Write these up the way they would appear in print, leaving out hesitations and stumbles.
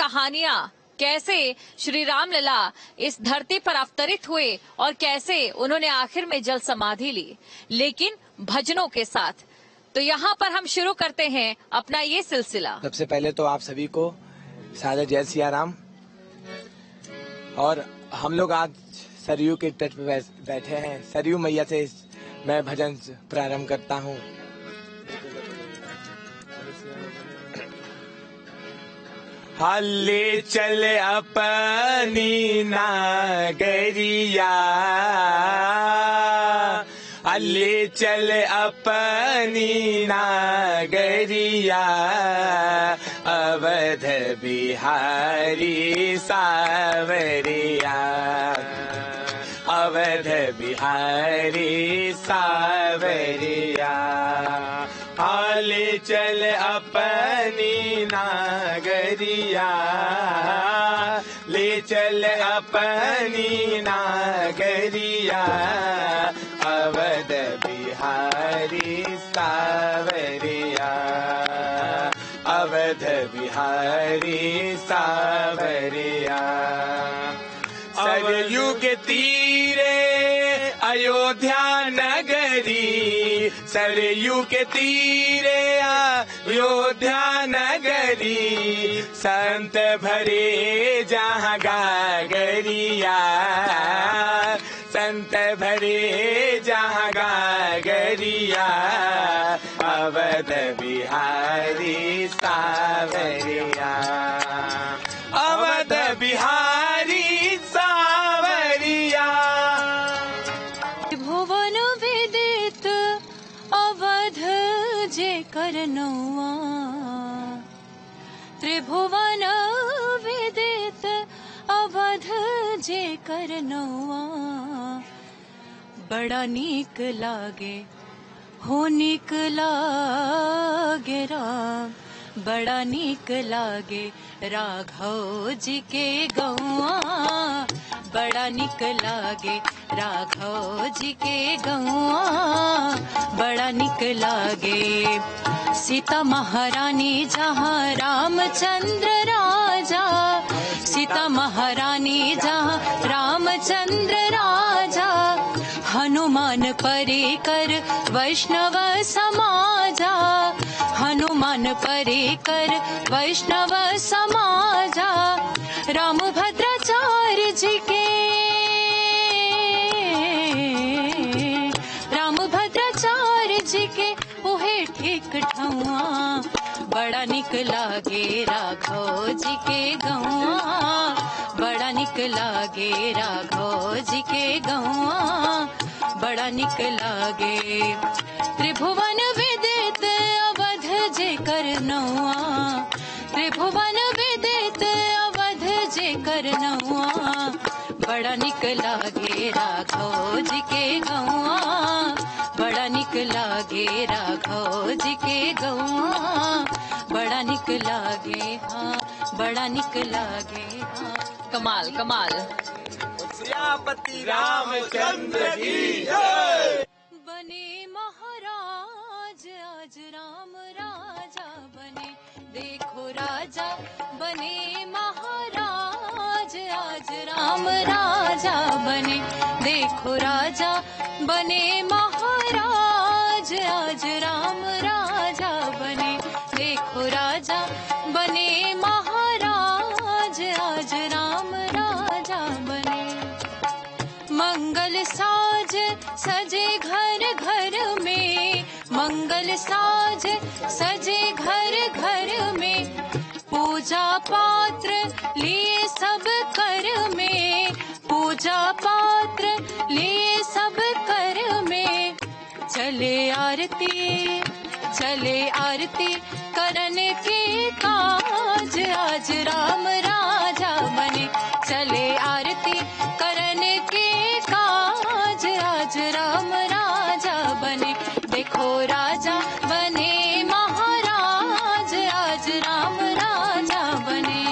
कहानियां, कैसे श्री राम लला इस धरती पर अवतरित हुए और कैसे उन्होंने आखिर में जल समाधि ली, लेकिन भजनों के साथ। तो यहाँ पर हम शुरू करते हैं अपना ये सिलसिला। सबसे पहले तो आप सभी को सादर जय सिया राम। और हम लोग आज सरयू के तट पर बैठे हैं। सरयू मैया से मैं भजन प्रारंभ करता हूँ। हल्ले चल अपनी नागरिया, हल्ले चल अपनी नागरिया, अवध बिहारी सावरिया, अवध बिहारी सावरिया। हाले चल अपनी नागरिया, ले चल अपनी नागरिया, अवध बिहारी सावरिया, अवध बिहारी सावरिया। सरयू के तीरे अयोध्या नगरी, सरयू के तीरे अयोध्या नगरी, संत भरे जहाँ गागरिया, संत भरे जहाँ गागरिया, अवध बिहारी सावरिया, अवध बिहारी सावरिया। त्रिभुवन विदित अवध जे करनौआ, त्रिभुवन विदित अवध जे करनौआ, बड़ा नीक लागे हो नीक लागे राम, बड़ा नीक लागे राघव जी के गौआ, बड़ा नीक लागे राघव जी के गौआ, बड़ा नीक लागे। सीता महारानी जहाँ रामचंद्र राजा, सीता महारानी जहाँ रामचंद्र राजा, हनुमान परिकर वैष्णव समाजा, हनुमान परिकर वैष्णव समाजा, राम भद्राचार्य जी के, राम भद्राचार्य जी के उहे ठीक ठौआ, बड़ा निक लागे राघव जी के गौआ, बड़ा निक लागे राघव जी के गौआ, बड़ा निक लागे। त्रिभुवन विदित अवध जे करनौआ, त्रिभुवन विदित अवध जे करनौआ, बड़ा निक लागे राघव जी के गौआ, बड़ा निक लागे राघव जी के गौआ, बड़ा निक लागे, हाँ बड़ा निक लागे, हाँ। कमाल कमाल। सियापति रामचंद्र की जय। बने महाराज आज राम राजा बने, देखो राजा बने महाराज आज राम राजा बने, देखो राजा बने महाराज आज राम राजा बने, देखो राजा बने महाराज आज राम राजा बने। मंगल साज सजे घर घर में, मंगल साज सजे घर घर में, पूजा पात्र लिए सब कर में, पूजा पात्र लिए सब कर में, चले आरती चले आरती करन के काज आज राम राजा बने, चले आरती करन के काज आज राम राजा बने, देखो राजा बने महाराज आज राम राजा बने।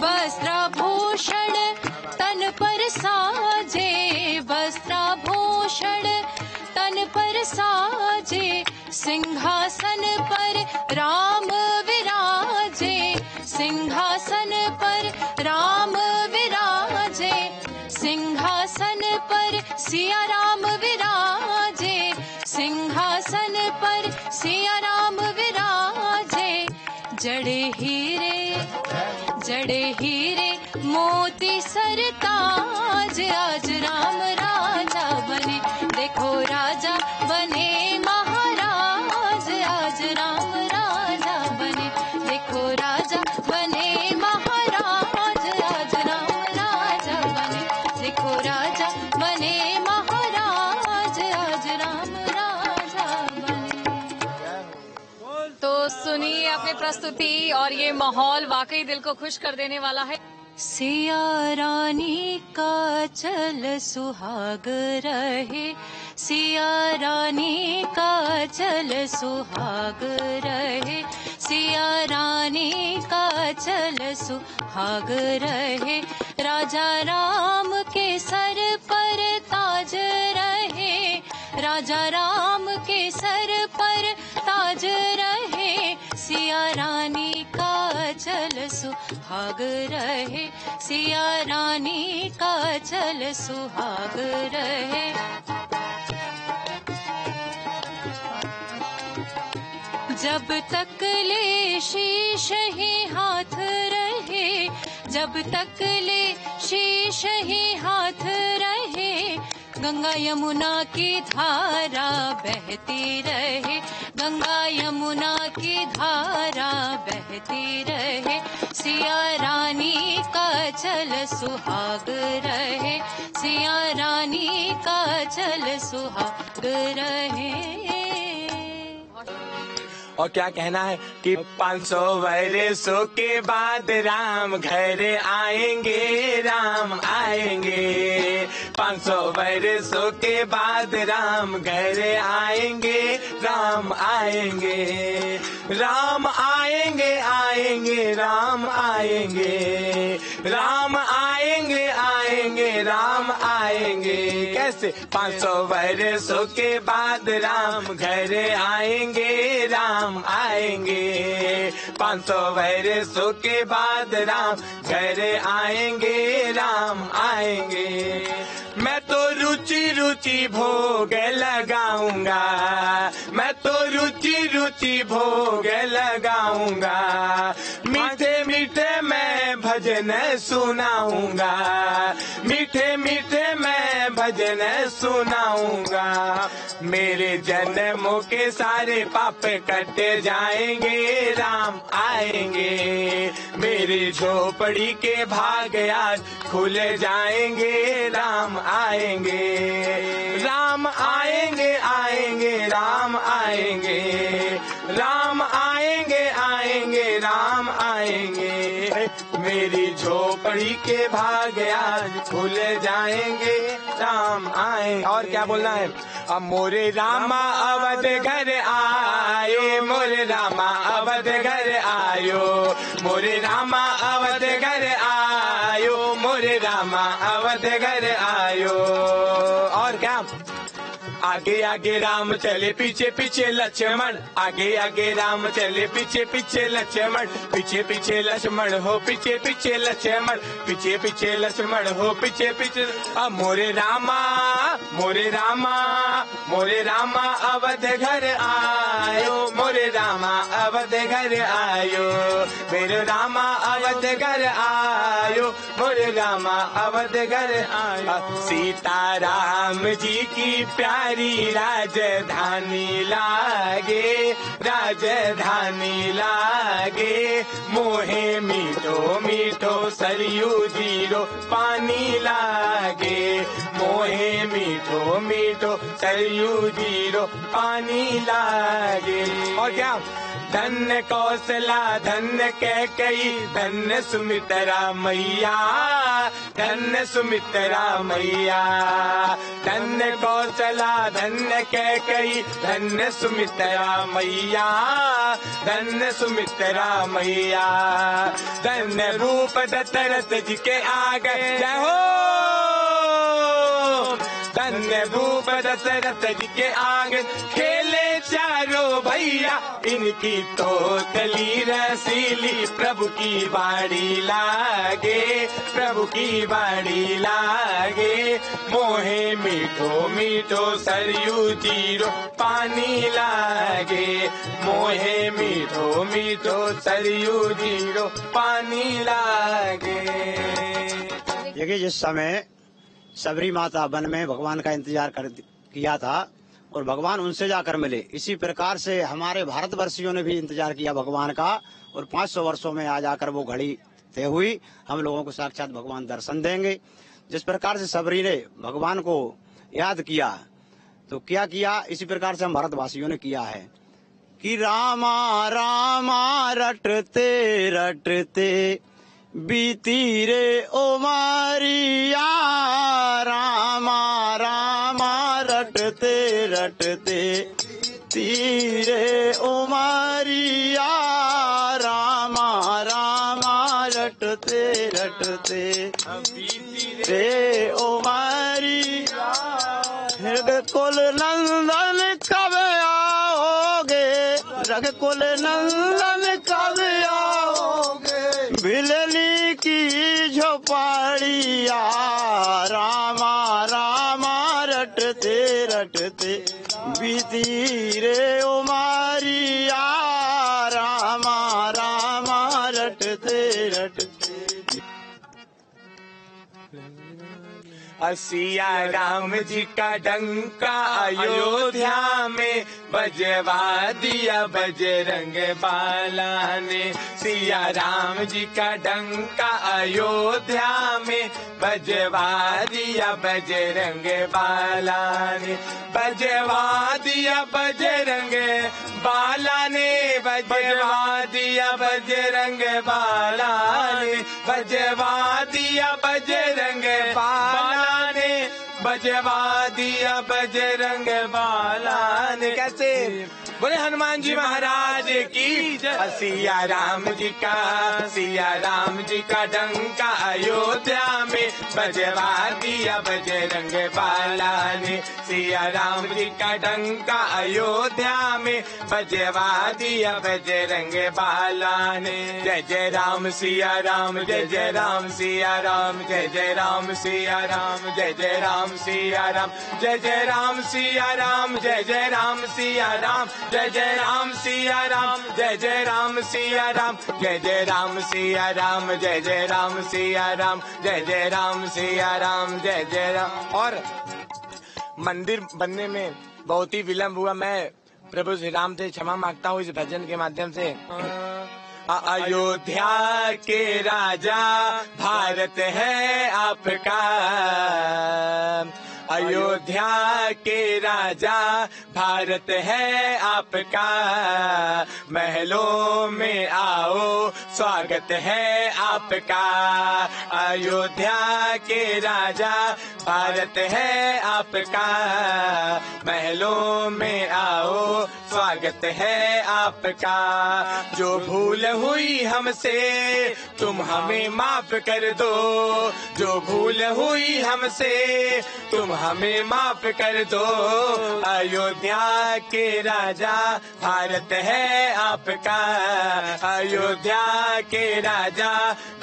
वस्त्राभूषण तन पर साजे, वस्त्राभूषण तन पर साजे, सिंहासन पर राम विराजे, सिंहासन सिंहासन पर राम विराजे, सिंहासन पर सिया राम विराजे, सिंहासन पर सिया राम विराजे। जड़े हीरे मोती सरताज, आज राम राजा बने, देखो राजा बने महाराज, आज राम राजा बने, देखो राजा बने महाराज, आज राम राजा बने, देखो राजा बने महाराज, आज राम राजा बने। तो सुनिए अपनी प्रस्तुति, और ये माहौल वाकई दिल को खुश कर देने वाला है। सिया रानी का चल सुहाग रहे, सिया रानी का चल सुहाग रहे, सिया रानी का चल सुहाग रहे। राजा राम के सर पर ताज रहे, राजा राम के सर पर ताज रहे, सिया रानी का चल सुहाग रहे, सिया रानी का चल सुहाग रहे। जब तक ले शीश ही हाथ रहे, जब तक ले शीश ही हाथ रहे, गंगा यमुना की धारा बहती रहे, गंगा यमुना की धारा बहती रहे। सिया रानी का चल सुहाग रहे, सिया रानी का चल सुहाग रहे। और क्या कहना है कि 500 वर्षों के बाद राम घर आएंगे, राम आएंगे। 500 वर्षों के बाद राम घर आएंगे, राम आएंगे। राम आएंगे, आएंगे, राम आएंगे, राम आएंगे, आएंगे, राम आएंगे। कैसे? 500 वर्षों के बाद राम घर आएंगे, राम आएंगे। 500 वर्षों के बाद राम घर आएंगे, राम आएंगे। मैं तो रुचि रुचि भोग लगाऊंगा, मैं तो रुचि रुचि भोग लगाऊंगा। मीठे मीठे मैं भजन सुनाऊंगा, मीठे मीठे मैं भजन सुनाऊंगा। मेरे जन्मों के सारे पाप कट जाएंगे, राम आएंगे। मेरी झोपड़ी के भाग आज खुल जाएंगे, राम आएंगे। राम आएंगे, आएंगे, राम आएंगे, राम आएंगे, आएंगे, राम आएंगे। मेरी झोपड़ी के भाग आज खुल जाएंगे, राम आएंगे। और क्या बोलना है? अब मोरे रामा अवध घर आयो, मोरे रामा अवध घर आयो, मोरे रामा अवध घर आयो, मोरे रामा अवध घर आयो। और क्या? आगे आगे राम चले, पीछे पीछे लक्ष्मण, आगे आगे राम चले, पीछे पीछे लक्ष्मण, पीछे पीछे लक्ष्मण हो, पीछे पीछे लक्ष्मण, पीछे पीछे लक्ष्मण हो, पीछे पीछे। अब मोरे रामा, मोरे रामा, मोरे रामा अवध घर आयो, मोरे रामा अवध घर आयो, मेरे रामा अवध घर आयो, मोरे रामा अवध घर आयो। सीताराम जी की प्यारी राजधानी लागे, राजधानी लागे। मोहे मीठो मीठो सरयू जीरो पानी लागे, मोहे मीठो मीठो सरयू जीरो पानी लागे। और क्या? धन्य कौशला धन्य कैकेयी, धन्य सुमित्रा मैया, धन्य सुमित्रा मैया। धन्य कौशला धन्य कैकेयी, धन्य सुमित्रा मैया, धन्य सुमित्रा मैया। धन्य रूप दशरथ जी के आ गए, जय हो। धन्य भूप दशरथ जी के आंगन खेले चारों भैया, इनकी तो तली रसीली प्रभु की बाड़ी लागे, प्रभु की बाड़ी लागे। मोहे मीठो मीठो सरयू जीरो पानी लागे, मोहे मीठो मीठो सरयू जीरो पानी लागे। देखिए, जिस समय सबरी माता वन में भगवान का इंतजार किया था और भगवान उनसे जाकर मिले, इसी प्रकार से हमारे भारतवर्षियों ने भी इंतजार किया भगवान का, और 500 वर्षों में आ जाकर वो घड़ी तय हुई, हम लोगों को साक्षात भगवान दर्शन देंगे। जिस प्रकार से सबरी ने भगवान को याद किया, तो क्या किया, इसी प्रकार से हम भारतवासियों ने किया है कि रामा रामा रटते रटते बीती रे ओ मारिया, रामा रामा रटते रटते तीरे ओ मारिया, रामा रामा रटते रटते रे ओ मारिया। रघुकुल नंदन कब आओगे, रघुकुल नंदन कब आओगे, बिलली की झोपड़िया, रामा रामा रटते रटते बीती रे ओ मारिया, रामा रामा रटते रटते। सिया राम जी का डंका अयोध्या में बजवा दिया बजरंग बाला ने, सिया राम जी का डंका अयोध्या में बजवा दिया बजरंग बाला ने, बजवा दिया बजरंग बाला ने, बजवा दिया बजरंग बाला ने, बजवा दिया बजरंग बाला ने, बजवा दिया बजरंग बाला ने। कैसे बोले हनुमान जी महाराज की जय। सिया राम जी का, सिया राम जी का डंका अयोध्या में बजवा दिया बजरंग बाला ने, सिया राम जी का डंका अयोध्या में बजवा दिया बजरंग बाला ने। जय जय राम सिया राम, जय जय राम सिया राम, जय जय राम सिया राम, जय जय राम सिया राम, जय जय राम सिया राम, जय जय राम सिया राम, जय जय राम सिया राम, जय जय राम सिया राम, जय जय राम सिया राम, जय जय राम सिया राम, जय जय राम सिया राम, जय जय राम। और मंदिर बनने में बहुत ही विलम्ब हुआ, मैं प्रभु श्री राम से क्षमा मांगता हूँ इस भजन के माध्यम से। अयोध्या के राजा भारत है आपका, अयोध्या के राजा भारत है आपका, महलों में आओ स्वागत है आपका, अयोध्या के राजा भारत है आपका, महलों में आओ स्वागत है आपका। जो भूल हुई हमसे तुम हमें माफ कर दो, जो भूल हुई हमसे तुम हमें माफ कर दो, अयोध्या के राजा भारत है आपका, अयोध्या के राजा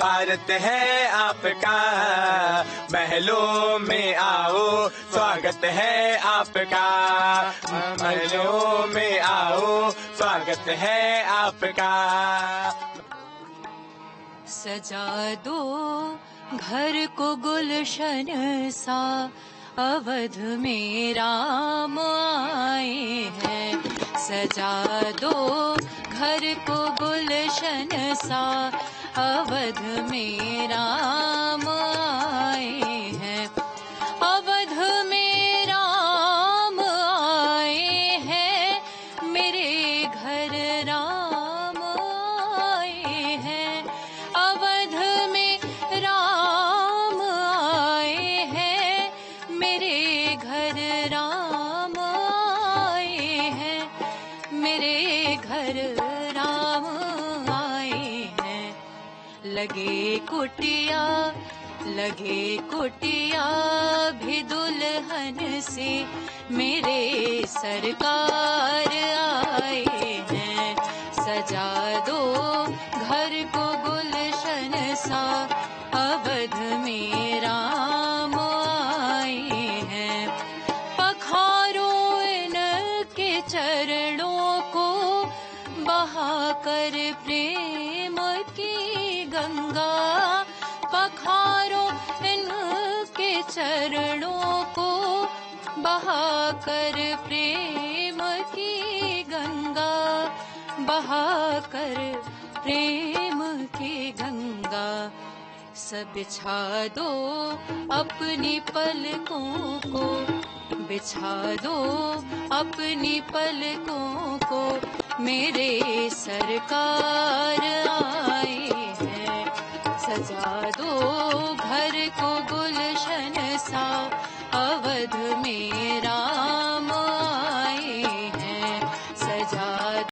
भारत है आपका, महलों में आओ स्वागत है आपका, महलों में आओ स्वागत है आपका। सजा दो घर को गुलशन सा, अवध में राम आए हैं, सजा दो घर को गुलशन सा, अवध में राम आए हैं, अवध में राम आए हैं, मेरे घर राम आए हैं, अवध में राम आए हैं, मेरे घर राम आए हैं, मेरे घर राम आए हैं। लग लगे कुटिया भी दुल्हन से मेरे सरकार आए हैं। सजा दो घर को गुलशन सा, अवध में राम आए हैं। पखारो इनके चरणों को, बहाकर प्रेम की गंगा। पखारो इनके चरणों को, बहाकर प्रेम की गंगा। बहाकर प्रेम की गंगा। सब बिछा दो अपनी पलकों को, बिछा दो अपनी पलकों को, मेरे सरकार आए हैं। सजा दो घर को गुलशन सा, अवध में राम